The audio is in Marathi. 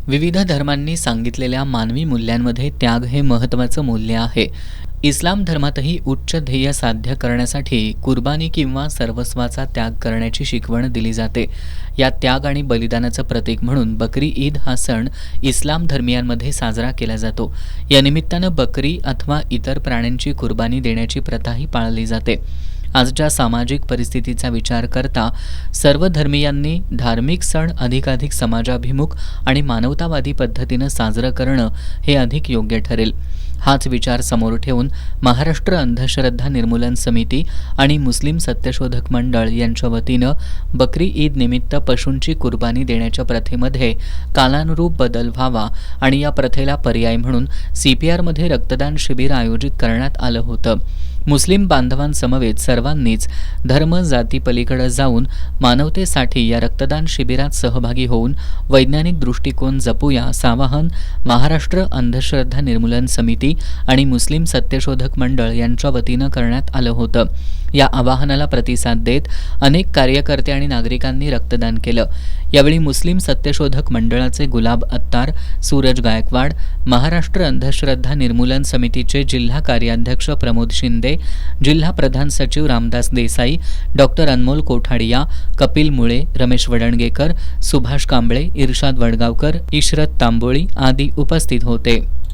विविध धर्मांनी सांगितलेल्या मानवी मूल्यांमध्ये त्याग हे महत्त्वाचं मूल्य आहे. इस्लाम धर्मातही उच्च ध्येय साध्य करण्यासाठी कुर्बानी किंवा सर्वस्वाचा त्याग करण्याची शिकवण दिली जाते. या त्याग आणि बलिदानाचं प्रतीक म्हणून बकरी ईद हा सण इस्लाम धर्मियांमध्ये साजरा केला जातो. या निमित्तानं बकरी अथवा इतर प्राण्यांची कुर्बानी देण्याची प्रथाही पाळली जाते. आजच्या सामाजिक परिस्थितीचा विचार करता सर्व धर्मियांनी धार्मिक सण अधिकाधिक समाजाभिमुख आणि मानवतावादी पद्धतीनं साजरं करणं हे अधिक योग्य ठरेल. हाच विचार समोर ठेवून महाराष्ट्र अंधश्रद्धा निर्मूलन समिती आणि मुस्लिम सत्यशोधक मंडळ यांच्या वतीनं बकरी ईद निमित्त पशूंची कुर्बानी देण्याच्या प्रथेमध्ये कालानुरूप बदल व्हावा आणि या प्रथेला पर्याय म्हणून CPRमध्ये रक्तदान शिबिर आयोजित करण्यात आलं होतं. मुस्लिम बांधवांसमवेत सर्वांनीच धर्म जाती पलीकडे जाऊन मानवतेसाठी या रक्तदान शिबिरात सहभागी होऊन वैज्ञानिक दृष्टिकोन जपूया असं आवाहन महाराष्ट्र अंधश्रद्धा निर्मूलन समिती आणि मुस्लिम सत्यशोधक मंडळ यांच्या वतीनं करण्यात आलं होतं. या आवाहनाला प्रतिसाद देत अनेक कार्यकर्ते आणि नागरिकांनी रक्तदान केलं. यावेळी मुस्लिम सत्यशोधक मंडळाचे गुलाब अत्तार, सूरज गायकवाड, महाराष्ट्र अंधश्रद्धा निर्मूलन समितीचे जिल्हा कार्याध्यक्ष प्रमोद शिंदे, जिल्हा प्रधान सचिव रामदास देसाई, डॉक्टर अनमोल कोठाडिया, कपिल मुळे, रमेश वडणगेकर, सुभाष कांबळे, इर्शाद वडगावकर, इशरत तांबोळी आदी उपस्थित होते.